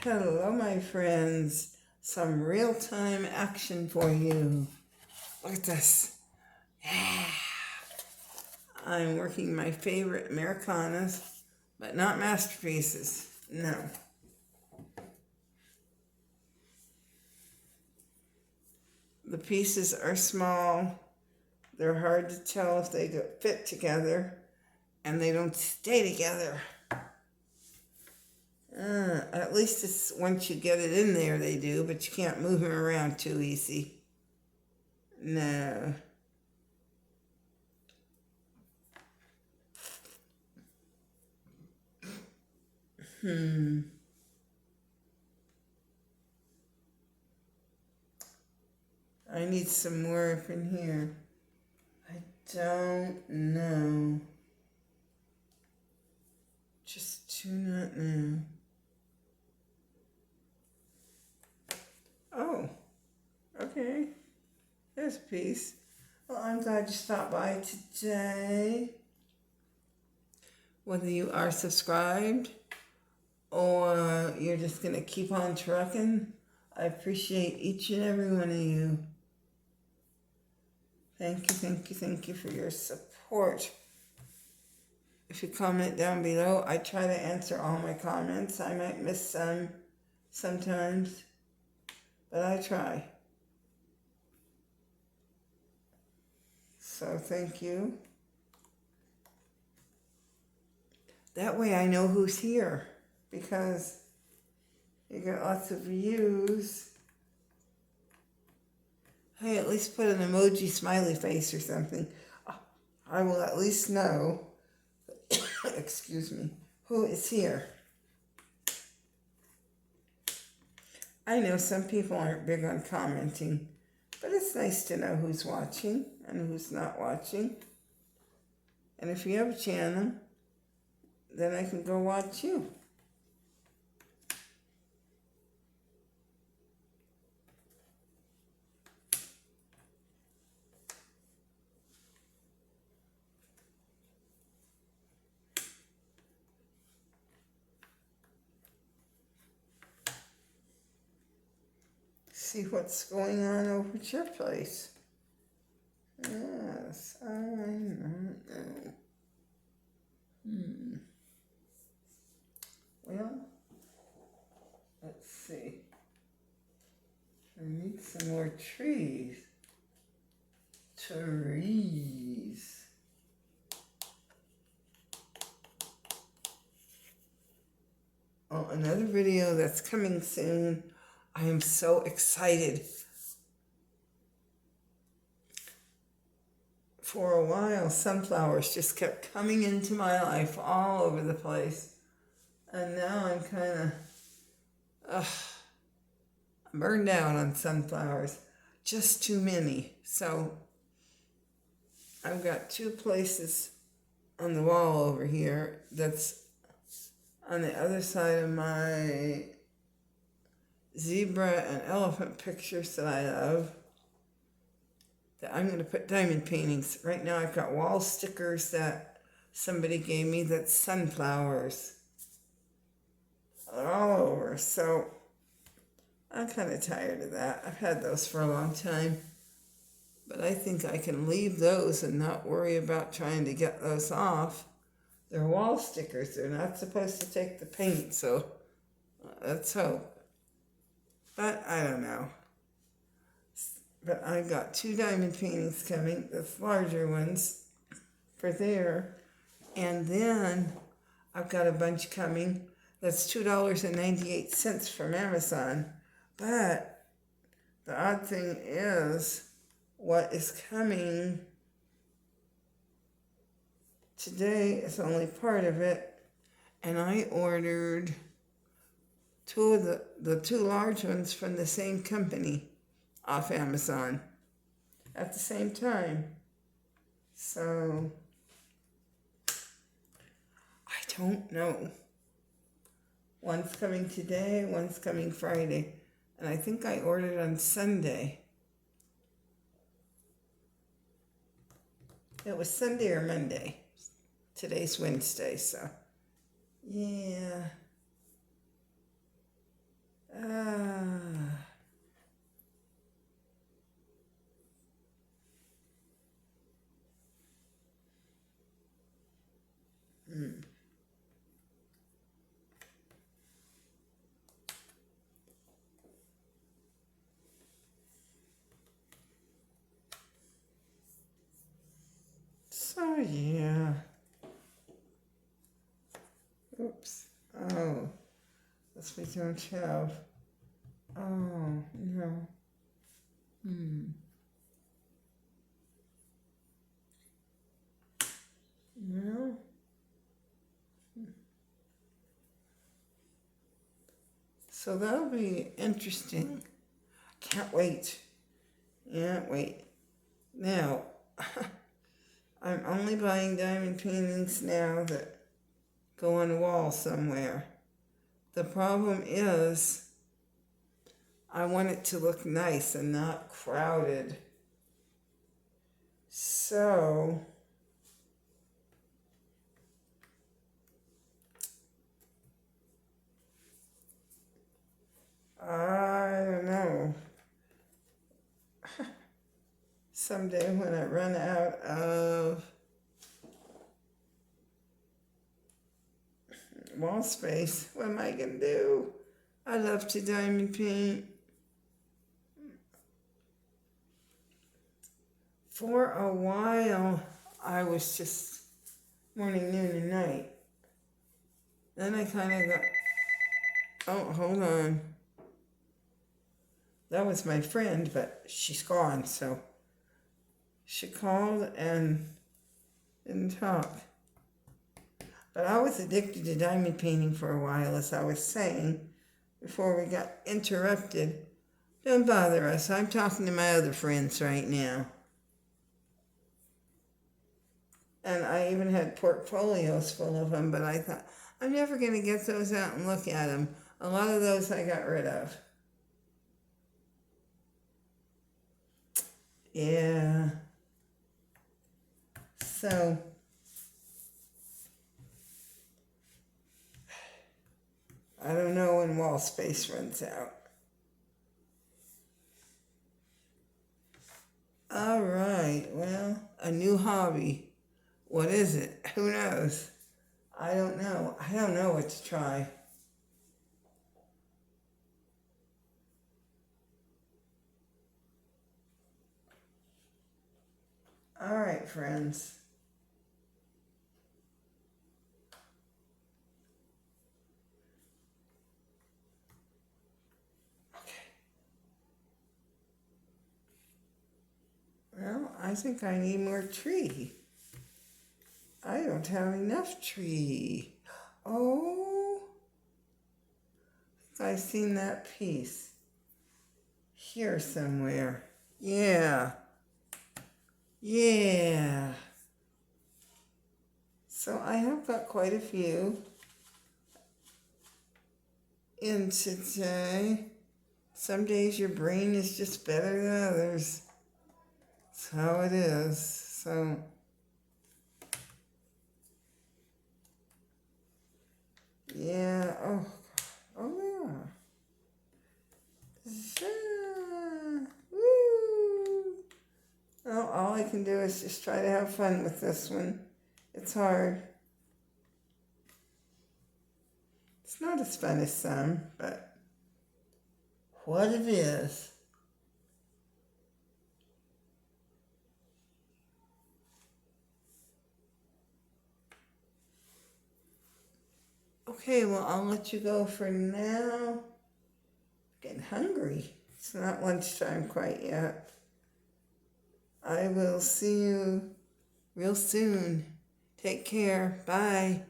Hello, my friends. Some real-time action for you. Look at this. Yeah. I'm working my favorite Americanas, but not masterpieces. No. The pieces are small. They're hard to tell if they fit together, and they don't stay together. At least it's once you get it in there, they do, but you can't move them around too easy. No. I need some more up in here. I don't know. Just do not know. Oh, okay. There's a piece. Well, I'm glad you stopped by today. Whether you are subscribed or you're just going to keep on trucking, I appreciate each and every one of you. Thank you for your support. If you comment down below, I try to answer all my comments. I might miss some sometimes, but I try. So thank you. That way I know who's here, because you get lots of views. Hey, at least put an emoji smiley face or something. I will at least know, excuse me, who is here. I know some people aren't big on commenting, but it's nice to know who's watching and who's not watching. And if you have a channel, then I can go watch you. See what's going on over at your place. Yes, I don't know. Well, let's see. I need some more trees. Oh, another video that's coming soon. I am so excited. For a while, sunflowers just kept coming into my life all over the place. And now I'm kind of burned out on sunflowers. Just too many. So I've got two places on the wall over here that's on the other side of my zebra and elephant pictures that I love, that I'm going to put diamond paintings. Right now I've got wall stickers that somebody gave me that's sunflowers. They're all over, so I'm kind of tired of that. I've had those for a long time, but I think I can leave those and not worry about trying to get those off. They're wall stickers. They're not supposed to take the paint, so let's hope. But I don't know. But I've got two diamond paintings coming, the larger ones for there. And then I've got a bunch coming that's $2.98 from Amazon. But the odd thing is, what is coming today is only part of it. And I ordered two of the two large ones from the same company off Amazon at the same time. So I don't know. One's coming today, one's coming Friday. And I think I ordered on Sunday. It was Sunday or Monday. Today's Wednesday, so yeah. Oh, yeah. Oops. Oh, this we don't have. Oh, no. No. So that'll be interesting. Can't wait. Can't wait. Now, I'm only buying diamond paintings now that go on a wall somewhere. The problem is, I want it to look nice and not crowded. So, I don't know. Someday when I run out of wall space, what am I going to do? I love to diamond paint. For a while, I was just morning, noon, and night. Then I kind of got, oh, hold on. That was my friend, but she's gone, so she called and didn't talk. But I was addicted to diamond painting for a while, as I was saying, before we got interrupted. Don't bother us. I'm talking to my other friends right now. And I even had portfolios full of them, but I thought, I'm never going to get those out and look at them. A lot of those I got rid of. Yeah. So, I don't know when wall space runs out. All right, well, a new hobby. What is it? Who knows? I don't know. I don't know what to try. All right, friends. Well, I think I need more tree. I don't have enough tree. Oh, I've seen that piece here somewhere. Yeah. Yeah. So I have got quite a few in today. Some days your brain is just better than others. That's how it is. So, yeah. Oh yeah. Woo. Well, all I can do is just try to have fun with this one. It's hard. It's not as fun as some, but what it is. Okay, well, I'll let you go for now. Getting hungry. It's not lunchtime quite yet. I will see you real soon. Take care. Bye.